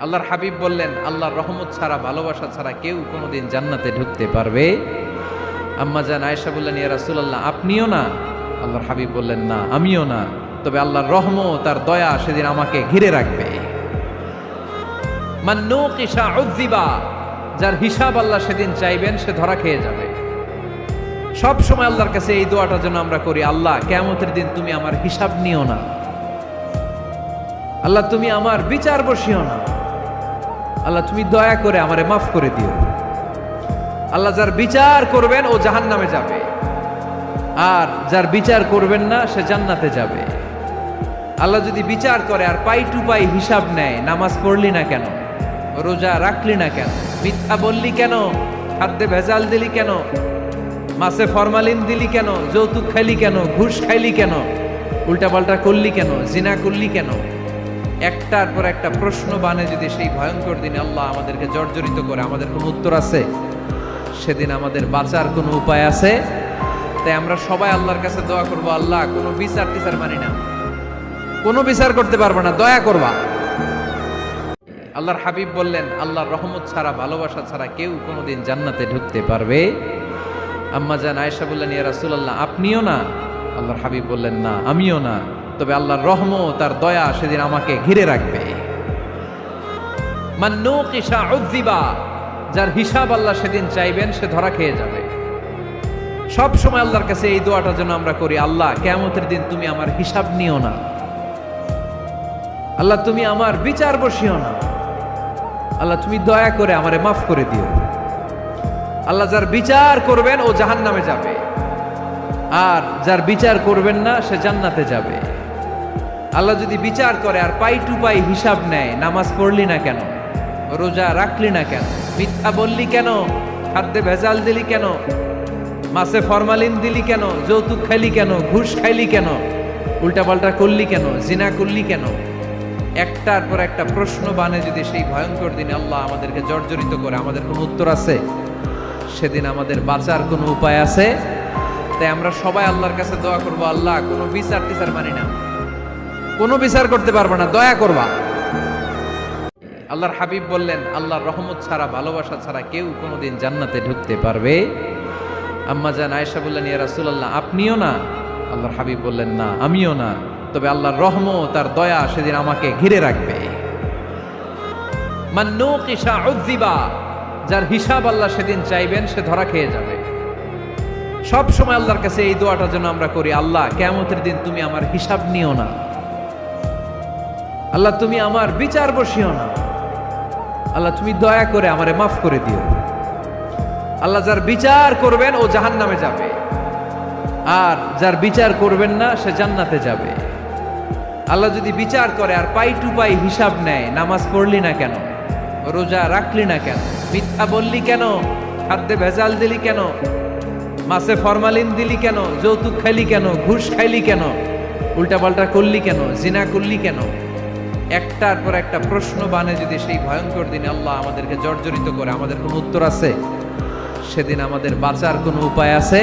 আল্লাহর হাবিব বললেন, আল্লাহর রহমত ছাড়া, ভালোবাসা ছাড়া কেউ কোনোদিন জান্নাতে ঢুকতে পারবে? আম্মা জান আয়েশা বললেন, ইয়া রাসূলুল্লাহ, আপনিও না? আল্লাহর হাবিব বললেন, না, আমিও না, তবে আল্লাহর রহমত আর দয়া সেদিন আমাকে ঘিরে রাখবে। মান নুকিশা উযযিবা, যার হিসাব আল্লাহ সেদিন চাইবেন সে ধরা খেয়ে যাবে। সব সময় আল্লাহর কাছে এই দোয়াটা যেন আমরা করি, আল্লাহ কিয়ামতের দিন তুমি আমার হিসাব নিও না, আল্লাহ তুমি আমার বিচার বসিও না, আল্লাহ তুমি দয়া করে আমারে মাফ করে দিও। আল্লাহ যার বিচার করবেন ও জাহান্নামে যাবে, আর যার বিচার করবেন না সে জান্নাতে যাবে। আল্লাহ যদি বিচার করে আর পাই টু পাই হিসাব নেয়, নামাজ পড়লি না কেন, রোজা রাখলি না কেন, মিথ্যা বললি কেন, খাদ্যে ভেজাল দিলি কেন, মাছে ফরমালিন দিলি কেন, যৌতুক খাইলি কেন, ঘুষ খাইলি কেন, উল্টাপাল্টা করলি কেন, জিনা করলি কেন, একটার পর একটা প্রশ্ন বানে যদি সেই ভয়ঙ্কর দিনে আল্লাহ আমাদেরকে জর্জরিত করে, আমাদের কোনো উত্তর আছে? সেদিন আমাদের বাঁচার কোনো উপায় আছে? তাই আমরা সবাই আল্লাহর কাছে দোয়া করবো, আল্লাহ কোনো বিচার টিচার মানি না, কোনো বিচার করতে পারবো না, দয়া করবা। আল্লাহর হাবিব বললেন, আল্লাহর রহমত ছাড়া, ভালোবাসা ছাড়া কেউ কোনোদিন জান্নাতে ঢুকতে পারবে? আম্মা জান আয়েশা বললেন, ইয়া রাসূলুল্লাহ, আপনিও না? আল্লাহর হাবিব বললেন, না, আমিও না, তবে আল্লাহর রহমত আর দয়া সেদিন আমাকে ঘিরে রাখবে। মান নুকিশা উযযিবা, যার হিসাব আল্লাহ সেদিন চাইবেন সে ধরা খেয়ে যাবে। সব সময় আল্লাহর কাছে এই দোয়াটা যেন আমরা করি, আল্লাহ কিয়ামতের দিন তুমি আমার হিসাব নিও না, আল্লাহ তুমি আমার বিচার বসিও না, আল্লাহ তুমি দয়া করে আমারে মাফ করে দিও। আল্লাহ যার বিচার করবেন ও জাহান্নামে যাবে, আর যার বিচার করবেন না সে জান্নাতে যাবে। আল্লাহ যদি বিচার করে আর পাই টু পাই হিসাব নেয়, নামাজ পড়লি না কেন, রোজা রাখলি না কেন, মিথ্যা বললি কেন, খাদ্যে ভেজাল দিলি কেন, মাছে ফরমালিন দিলি কেন, যৌতুক খাইলি কেন, ঘুষ খাইলি কেন, উল্টাপাল্টা করলি কেন, জিনা করলি কেন, একটার পর একটা প্রশ্ন বানে যদি সেই ভয়ঙ্কর দিনে আল্লাহ আমাদেরকে জর্জরিত করে, আমাদের কোনো উত্তর আছে? সেদিন আমাদের বাঁচার কোনো উপায় আছে? তাই আমরা সবাই আল্লাহর কাছে দোয়া করবো, আল্লাহ কোনো বিচার টিচার মানি না, কোনো বিচার করতে পারবো না, দয়া করবা। আল্লাহর হাবিব বললেন, আল্লাহর রহমত ছাড়া, ভালোবাসা ছাড়া কেউ কোনোদিন জান্নাতে ঢুকতে পারবে? আম্মা জান আয়েশা বললেন, ইয়া রাসূলুল্লাহ, আপনিও না? আল্লাহর হাবিব বললেন, না, আমিও না, তবে আল্লাহর রহমত আর দয়া সেদিন আমাকে ঘিরে রাখবে। মান নুকিশা উযযিবা, যার হিসাব আল্লাহ সেদিন চাইবেন সে ধরা খেয়ে যাবে। সব সময় আল্লাহর কাছে এই দোয়াটা যেন আমরা করি, আল্লাহ কিয়ামতের দিন তুমি আমার হিসাব নিও না, আল্লাহ তুমি আমার বিচার বসিও না, আল্লাহ তুমি দয়া করে আমারে মাফ করে দিও। আল্লাহ যার বিচার করবেন ও জাহান্নামে যাবে, আর যার বিচার করবেন না সে জান্নাতে যাবে। আল্লাহ যদি বিচার করে আর পাই টু পাই হিসাব নেয়, নামাজ পড়লি না কেন, রোজা রাখলি না কেন, মিথ্যা বললি কেন, খাদ্যে ভেজাল দিলি কেন, মাছে ফরমালিন দিলি কেন, যৌতুক খাইলি কেন, ঘুষ খাইলি কেন, উল্টাপাল্টা করলি কেন, জিনা করলি কেন, একটার পর একটা প্রশ্ন বানে যদি সেই ভয়ঙ্কর দিনে আল্লাহ আমাদেরকে জর্জরিত করে, আমাদের কোনো উত্তর আছে? সেদিন আমাদের বাঁচার কোনো উপায় আছে?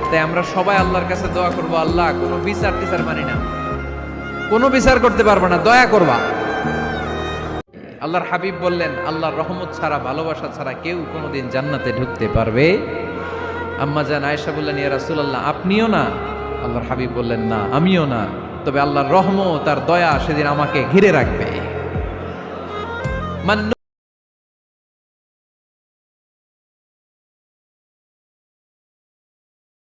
তাই আমরা সবাই আল্লাহর কাছে দোয়া করবো, আল্লাহ কোনো বিচার টিচার মানি না, কোনো বিচার করতে পারবো না, দয়া করবা। আল্লাহর হাবিব বললেন, আল্লাহর রহমত ছাড়া, ভালোবাসা ছাড়া কেউ কোনোদিন জান্নাতে ঢুকতে পারবে? আম্মা জান আয়েশা বললেন, ইয়া রাসূলুল্লাহ, আপনিও না? আল্লাহর হাবিব বললেন, না, আমিও না, তবে আল্লাহর রহমত আর দয়া সেদিন আমাকে ঘিরে রাখবে।